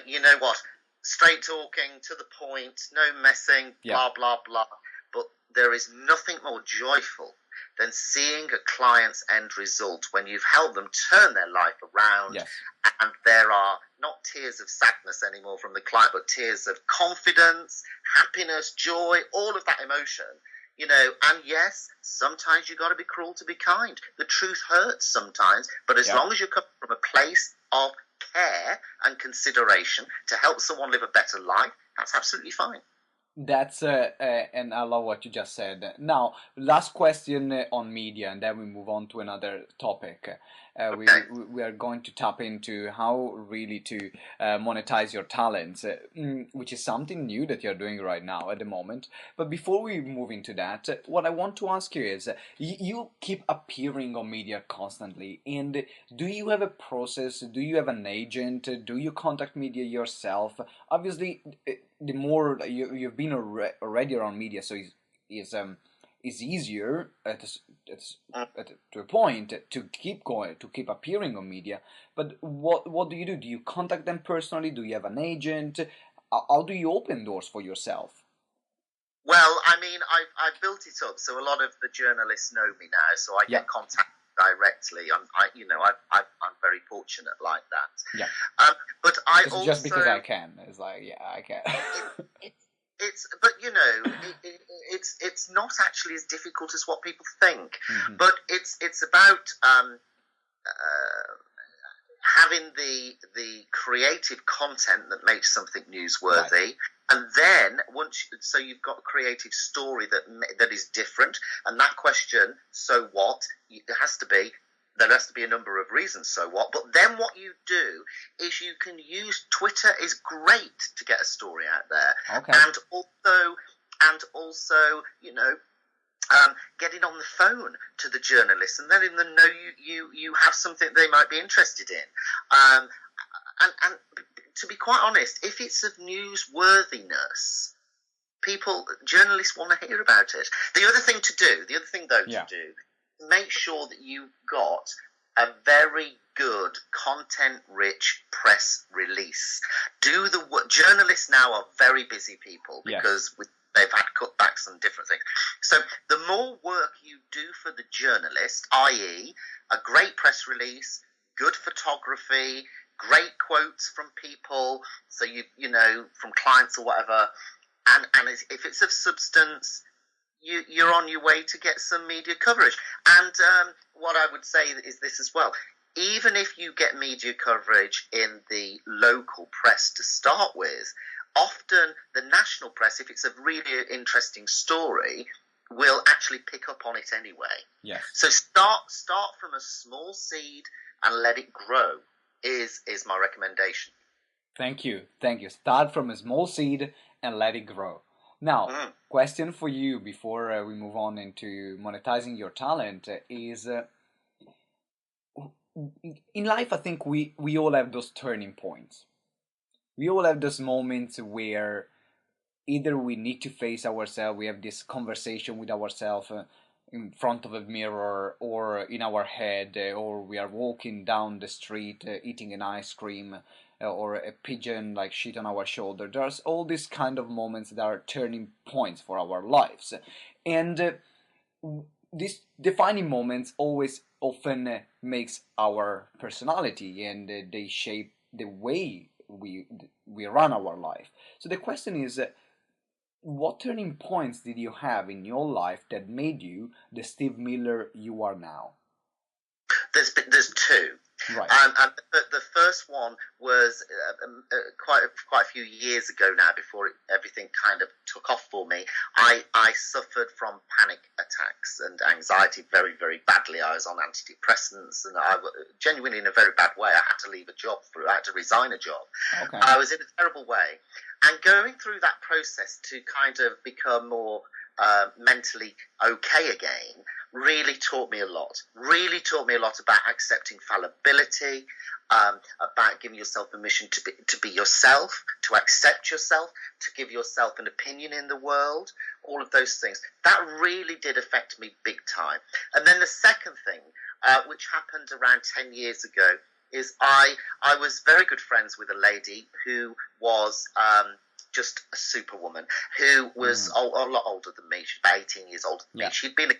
[SPEAKER 2] you know what? Straight talking, to the point, no messing, blah blah blah. But there is nothing more joyful than seeing a client's end result when you've helped them turn their life around.
[SPEAKER 3] Yes.
[SPEAKER 2] And there are not tears of sadness anymore from the client, but tears of confidence, happiness, joy, all of that emotion. You know, and yes, sometimes you got to be cruel to be kind. The truth hurts sometimes, but as long as you come from a place of care and consideration to help someone live a better life, that's absolutely fine.
[SPEAKER 3] That's and I love what you just said. Now, last question on media, and then we move on to another topic.
[SPEAKER 2] Okay.
[SPEAKER 3] We are going to tap into how really to monetize your talents, which is something new that you're doing right now at the moment. But before we move into that, what I want to ask you is, you keep appearing on media constantly, and do you have a process? Do you have an agent? Do you contact media yourself? Obviously, the more you've been already around media, so it's easier to a point to keep going, to keep appearing on media. But what do you do? Do you contact them personally? Do you have an agent? How do you open doors for yourself?
[SPEAKER 2] Well, I mean, I've built it up, so a lot of the journalists know me now, so I get contacted directly. I'm very fortunate like that.
[SPEAKER 3] Yeah.
[SPEAKER 2] But I
[SPEAKER 3] it's
[SPEAKER 2] also
[SPEAKER 3] just because I can. It's like, yeah, I can.
[SPEAKER 2] but you know, it's not actually as difficult as what people think. Mm-hmm. But it's about having the creative content that makes something newsworthy. Right. And then so you've got a creative story that is different, and that question, so what? There has to be a number of reasons. So what? But then what you do is you can use Twitter is great to get a story out there,
[SPEAKER 3] okay.
[SPEAKER 2] and also you know. Getting on the phone to the journalists and letting them know you have something they might be interested in. And to be quite honest, if it's of newsworthiness, journalists want to hear about it. The other thing to do, make sure that you've got a very good content-rich press release. Journalists now are very busy people because they've had cutbacks and different things. So the more work you do for the journalist, i.e. a great press release, good photography, great quotes from people, so you know, from clients or whatever, and if it's of substance, you're on your way to get some media coverage. And what I would say is this as well. Even if you get media coverage in the local press to start with, often the national press, if it's a really interesting story, will actually pick up on it anyway.
[SPEAKER 3] Yes.
[SPEAKER 2] So start from a small seed and let it grow is my recommendation.
[SPEAKER 3] Thank you. Start from a small seed and let it grow. Now, question for you before we move on into monetizing your talent is, in life, I think we all have those turning points. We all have those moments where either we need to face ourselves, we have this conversation with ourselves in front of a mirror or in our head, or we are walking down the street eating an ice cream, or a pigeon like shit on our shoulder. There's all these kind of moments that are turning points for our lives. And these defining moments often makes our personality, and they shape the way we run our life. So the question is, what turning points did you have in your life that made you the Steve Miller you are now?
[SPEAKER 2] There's two.
[SPEAKER 3] Right.
[SPEAKER 2] And the first one was quite a few years ago now, before everything kind of took off for me. I suffered from panic attacks and anxiety very, very badly. I was on antidepressants, and I was genuinely in a very bad way. I had to leave a job I had to resign a job.
[SPEAKER 3] Okay.
[SPEAKER 2] I was in a terrible way. And going through that process to kind of become more mentally okay again really taught me a lot. Really taught me a lot about accepting fallibility, about giving yourself permission to be yourself, to accept yourself, to give yourself an opinion in the world, all of those things. That really did affect me big time. And then the second thing, which happened around 10 years ago, is I was very good friends with a lady who was just a superwoman who was a lot older than me. She's about 18 years older than me. She'd been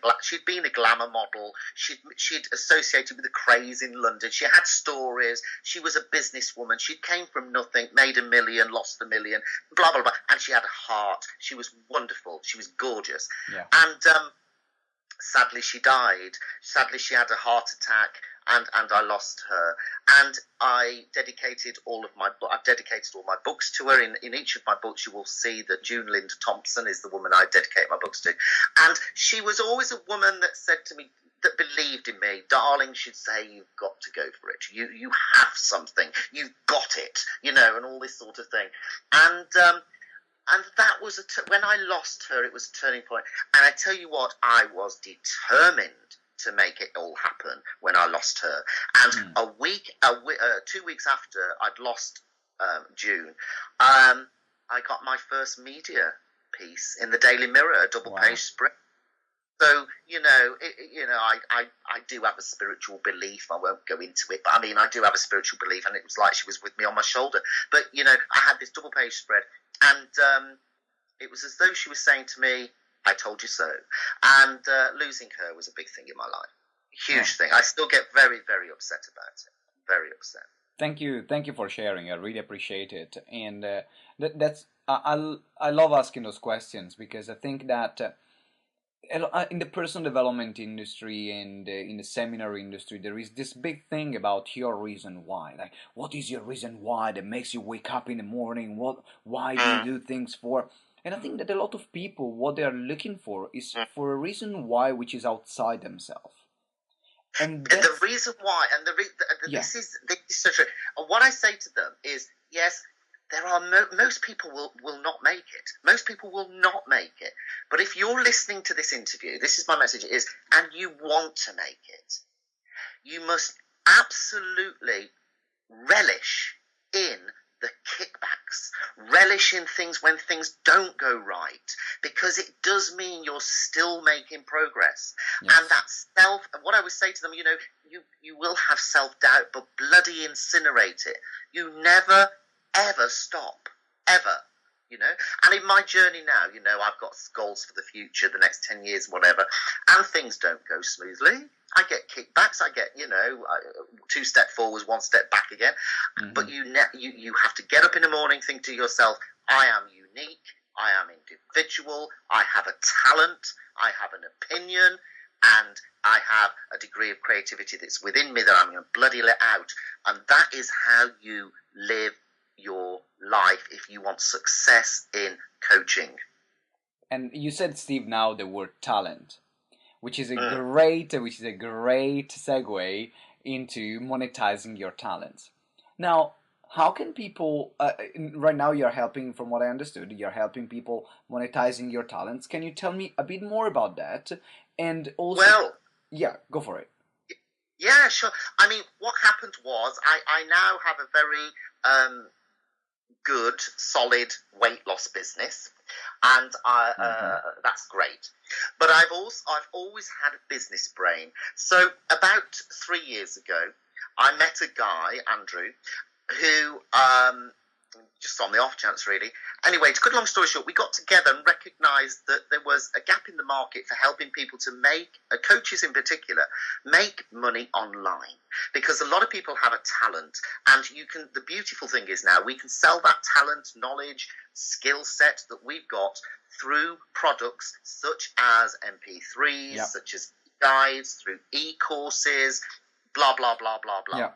[SPEAKER 2] a glamour model. She'd associated with the craze in London. She had stories. She was a businesswoman. She came from nothing, made $1 million, lost $1 million, blah blah blah. And she had a heart. She was wonderful. She was gorgeous.
[SPEAKER 3] Yeah.
[SPEAKER 2] And sadly, she died. Sadly, she had a heart attack, and I lost her. And I've dedicated all my books to her. In each of my books, you will see that June Lind Thompson is the woman I dedicate my books to. And she was always a woman that said to me, that believed in me, darling, she'd say, you've got to go for it. You have something. You've got it, you know, and all this sort of thing. And that was when I lost her, it was a turning point. And I tell you what, I was determined to make it all happen when I lost her. And 2 weeks after I'd lost June, I got my first media piece in the Daily Mirror, a double-page spread. So, I do have a spiritual belief. I won't go into it, but I mean, I do have a spiritual belief, and it was like she was with me on my shoulder. But, I had this double-page spread, and it was as though she was saying to me, I told you so. And losing her was a big thing in my life. Huge thing. I still get very, very upset about it. Very upset.
[SPEAKER 3] Thank you for sharing. I really appreciate it. And I love asking those questions, because I think that in the personal development industry and in the seminar industry, there is this big thing about your reason why. Like, what is your reason why that makes you wake up in the morning? Why do you do things for? And I think that a lot of people, what they are looking for is for a reason why which is outside themselves. And
[SPEAKER 2] the reason why, and this is so true. And what I say to them is, yes, there are most people will not make it. Most people will not make it. But if you're listening to this interview, this is my message, and you want to make it, you must absolutely relish in the kickbacks, relish in things when things don't go right, because it does mean you're still making progress. Yes. And that what I would say to them, you will have self-doubt, but bloody incinerate it. You never, ever stop, ever. And in my journey now, I've got goals for the future, the next 10 years, whatever, and things don't go smoothly. I get kickbacks. I get, 2 steps forwards, 1 step back again. Mm-hmm. But you have to get up in the morning, think to yourself, I am unique, I am individual, I have a talent, I have an opinion, and I have a degree of creativity that's within me that I'm going to bloody let out. And that is how you live your life if you want success in coaching.
[SPEAKER 3] And you said, Steve, now the word talent, which is a great segue into monetizing your talents. Now, how can people, right now you're helping, from what I understood, you're helping people monetizing your talents. Can you tell me a bit more about that? And also, go for it.
[SPEAKER 2] Yeah, sure. I mean, what happened was I now have a very good, solid weight loss business, and that's great. But I've always had a business brain. So about 3 years ago, I met a guy, Andrew, who just on the off chance, really. Anyway, to cut a long story short, we got together and recognised that there was a gap in the market for helping people to make, coaches in particular, make money online. Because a lot of people have a talent, and the beautiful thing is now we can sell that talent, knowledge, skill set that we've got through products such as MP3s, such as guides, through e-courses, blah, blah, blah, blah, blah. Yeah.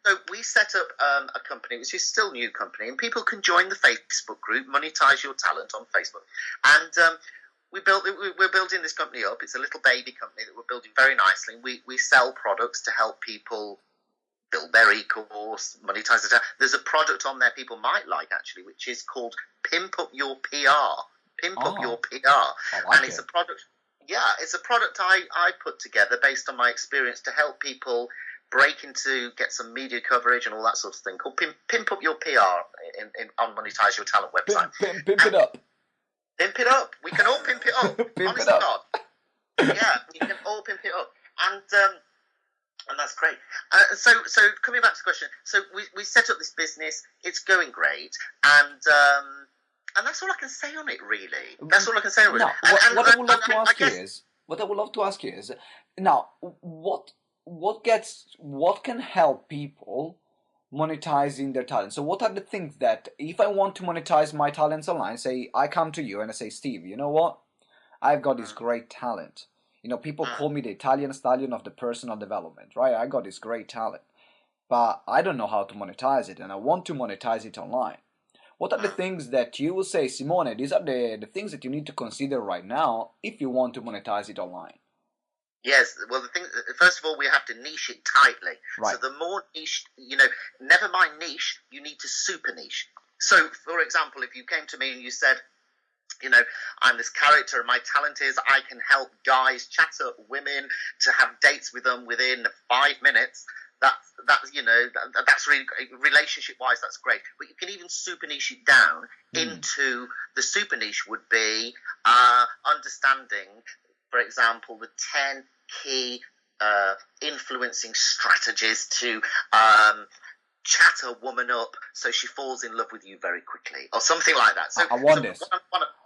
[SPEAKER 2] So we set up a company, which is still a new company, and people can join the Facebook group, Monetize Your Talent on Facebook. And we're building this company up. It's a little baby company that we're building very nicely. We sell products to help people build their e-course, monetize the talent. There's a product on there people might like, actually, which is called Pimp Up Your PR. Pimp Up Your PR. And it's a product. Yeah, it's a product I put together based on my experience to help people break into, get some media coverage and all that sort of thing, called Pimp Up Your PR on Monetize Your Talent website.
[SPEAKER 3] Pimp it up.
[SPEAKER 2] Pimp it up. We can all pimp it up. Honest to God. Yeah, you can all pimp it up. And that's great. So coming back to the question, so we set up this business. It's going great. And And that's all I can say on it, really. That's all I can say on it.
[SPEAKER 3] Now, what I would love to ask you is, now, what can help people monetizing their talent? So what are the things that, if I want to monetize my talents online, say I come to you and I say, Steve, you know what? I've got this great talent. People call me the Italian stallion of the personal development, right? I got this great talent, but I don't know how to monetize it, and I want to monetize it online. What are the things that you will say, Simone, these are the things that you need to consider right now if you want to monetize it online?
[SPEAKER 2] Yes, well, first of all, we have to niche it tightly.
[SPEAKER 3] Right.
[SPEAKER 2] So the more niche, never mind niche, you need to super niche. So, for example, if you came to me and you said, I'm this character and my talent is I can help guys chat up women to have dates with them within 5 minutes. That's really, relationship-wise, that's great. But you can even super niche it down into, the super niche would be understanding, for example, the 10 key influencing strategies to chat a woman up so she falls in love with you very quickly, or something like that. So
[SPEAKER 3] I want this.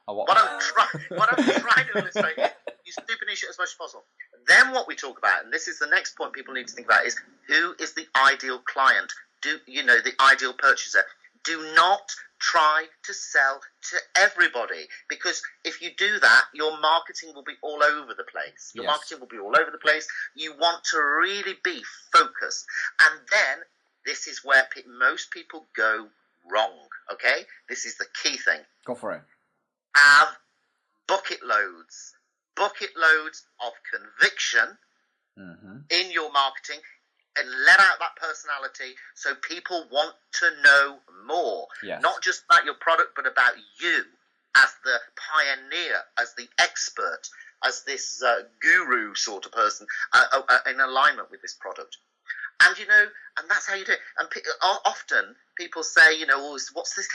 [SPEAKER 2] What I'm trying to illustrate is you super niche it as much as possible. Then what we talk about, and this is the next point people need to think about, is who is the ideal client? The ideal purchaser? Do not try to sell to everybody, because if you do that, your marketing will be all over the place. Your marketing will be all over the place. You want to really be focused. And then this is where most people go wrong, okay? This is the key thing.
[SPEAKER 3] Go for it.
[SPEAKER 2] Have bucket loads of conviction in your marketing, and let out that personality so people want to know more.
[SPEAKER 3] Yes. Not
[SPEAKER 2] just about your product, but about you as the pioneer, as the expert, as this guru sort of person in alignment with this product. And, and that's how you do it. And often people say, what's this?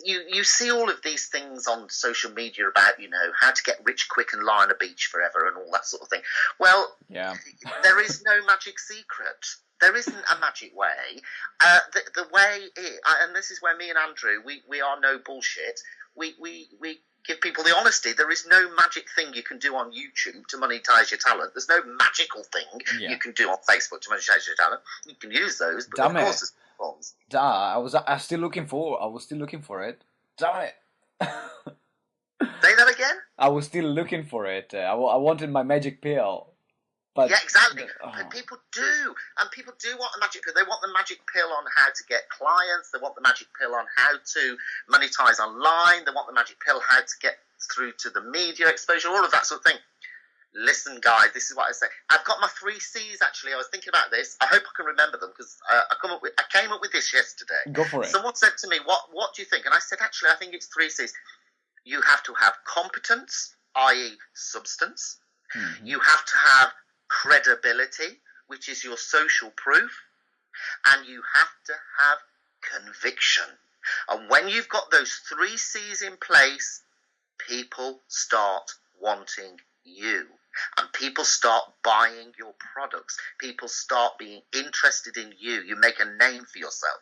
[SPEAKER 2] You see all of these things on social media about, how to get rich quick and lie on a beach forever and all that sort of thing. Well, there is no magic secret. There isn't a magic way. The way is, and this is where me and Andrew, we are no bullshit. We give people the honesty. There is no magic thing you can do on YouTube to monetize your talent. There's no magical thing you can do on Facebook to monetize your talent. You can use those, but of course there's problems.
[SPEAKER 3] I was still looking for it. Damn it.
[SPEAKER 2] Say that again?
[SPEAKER 3] I was still looking for it. I wanted my magic pill. But,
[SPEAKER 2] yeah, exactly. And people do. And people do want the magic pill. They want the magic pill on how to get clients. They want the magic pill on how to monetize online. They want the magic pill how to get through to the media exposure, all of that sort of thing. Listen, guys, this is what I say. I've got my 3 C's, actually. I was thinking about this. I hope I can remember them, because I came up with this yesterday.
[SPEAKER 3] Go for it.
[SPEAKER 2] Someone said to me, what do you think? And I said, actually, I think it's 3 C's. You have to have competence, i.e. substance. Mm-hmm. You have to have credibility, which is your social proof, and you have to have conviction. And when you've got those 3 C's in place, people start wanting you, and people start buying your products. People start being interested in you. You make a name for yourself.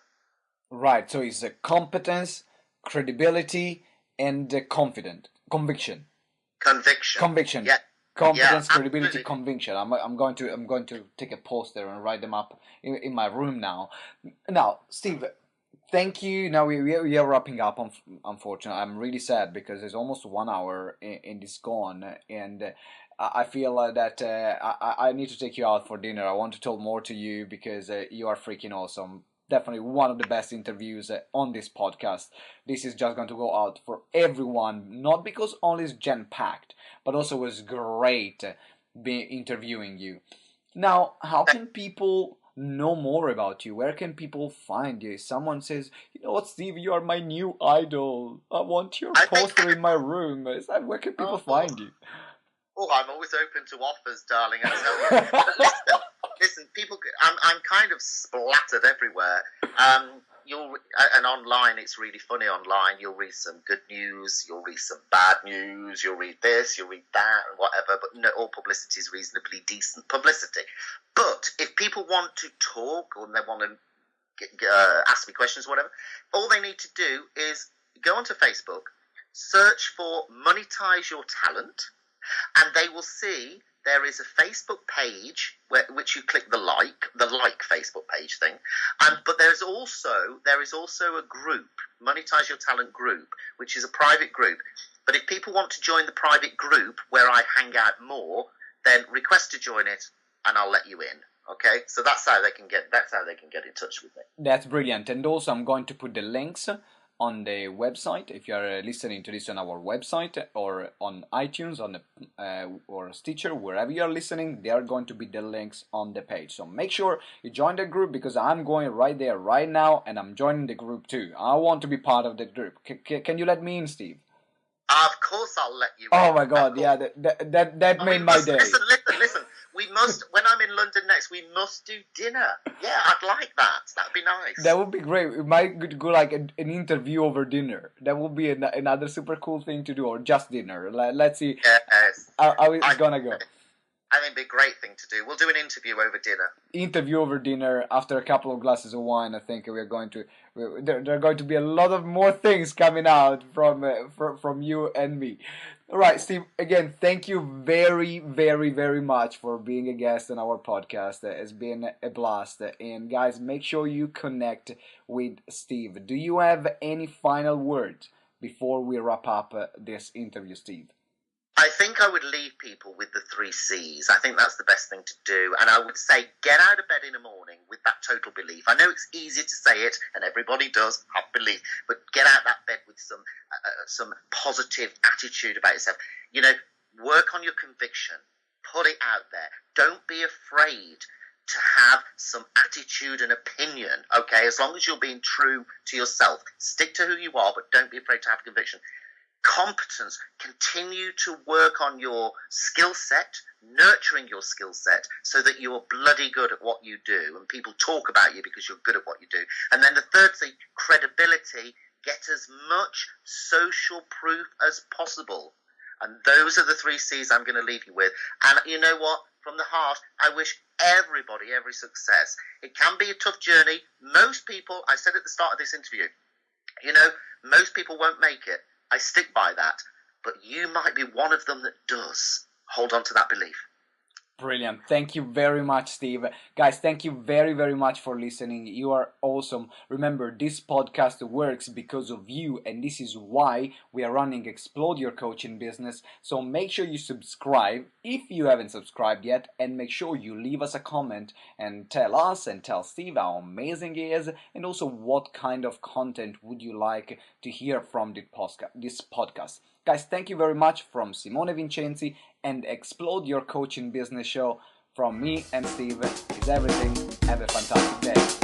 [SPEAKER 3] Right, so it's a competence, credibility, and conviction. Conviction.
[SPEAKER 2] Yeah.
[SPEAKER 3] Competence, credibility, conviction. I'm going to take a poster and write them up in my room now. Now, Steve, thank you. Now we are wrapping up. Unfortunately, I'm really sad because there's almost 1 hour in this gone, and I feel that I need to take you out for dinner. I want to talk more to you because you are freaking awesome. Definitely one of the best interviews on this podcast. This is just going to go out for everyone, not because only it's jam-packed, but also was great interviewing you. Now, how can people know more about you? Where can people find you? If someone says, you know what, Steve, you are my new idol. I want your poster in my room. Where can people find you?
[SPEAKER 2] Oh, I'm always open to offers, darling, I tell you. Listen, people, I'm kind of splattered everywhere. And online, it's really funny online. You'll read some good news, you'll read some bad news, you'll read this, you'll read that, and whatever, but no, all publicity is reasonably decent publicity. But if people want to talk, or they want to ask me questions or whatever, all they need to do is go onto Facebook, search for Monetize Your Talent, and they will see there is a Facebook page which you click the like Facebook page thing, but there is also a group, Monetize Your Talent group, which is a private group. But if people want to join the private group where I hang out more, then request to join it, and I'll let you in. Okay, so that's how they can get in touch with me.
[SPEAKER 3] That's brilliant. And also, I'm going to put the links on the website. If you are listening to this on our website or on iTunes, or Stitcher, wherever you are listening, there are going to be the links on the page. So make sure you join the group, because I'm going right there right now, and I'm joining the group too. I want to be part of the group. Can you let me in, Steve?
[SPEAKER 2] Of course, I'll let you in.
[SPEAKER 3] Oh my God! Yeah, that made my day.
[SPEAKER 2] Listen. We must, when I'm in London next, we must do dinner. Yeah, I'd like that. That'd be nice.
[SPEAKER 3] That would be great. We might go like an interview over dinner. That would be another super cool thing to do, or just dinner. Let's see how it's gonna go.
[SPEAKER 2] I think it'd be a great thing to do. We'll do an interview over dinner.
[SPEAKER 3] Interview over dinner after a couple of glasses of wine. I think there are going to be a lot of more things coming out from you and me. All right, Steve, again, thank you very, very, very much for being a guest on our podcast. It's been a blast. And guys, make sure you connect with Steve. Do you have any final words before we wrap up this interview, Steve?
[SPEAKER 2] I think I would leave people with the 3 C's. I think that's the best thing to do. And I would say, get out of bed in the morning with that total belief. I know it's easy to say it, and everybody does have belief, but get out of that bed with some positive attitude about yourself. You know, work on your conviction. Put it out there. Don't be afraid to have some attitude and opinion, okay? As long as you're being true to yourself. Stick to who you are, but don't be afraid to have conviction. Competence, continue to work on your skill set, nurturing your skill set so that you're bloody good at what you do and people talk about you because you're good at what you do. And then the third thing, credibility, get as much social proof as possible. And those are the 3 C's I'm going to leave you with. And you know what? From the heart, I wish everybody every success. It can be a tough journey. Most people, I said at the start of this interview, you know, most people won't make it. I stick by that, but you might be one of them that does. Hold on to that belief.
[SPEAKER 3] Brilliant. Thank you very much, Steve. Guys, thank you very, very much for listening. You are awesome. Remember, this podcast works because of you, and this is why we are running Explode Your Coaching Business. So make sure you subscribe if you haven't subscribed yet, and make sure you leave us a comment and tell us and tell Steve how amazing he is, and also what kind of content would you like to hear from this podcast. Guys, thank you very much from Simone Vincenzi and Explode Your Coaching Business Show. From me and Steve is everything. Have a fantastic day.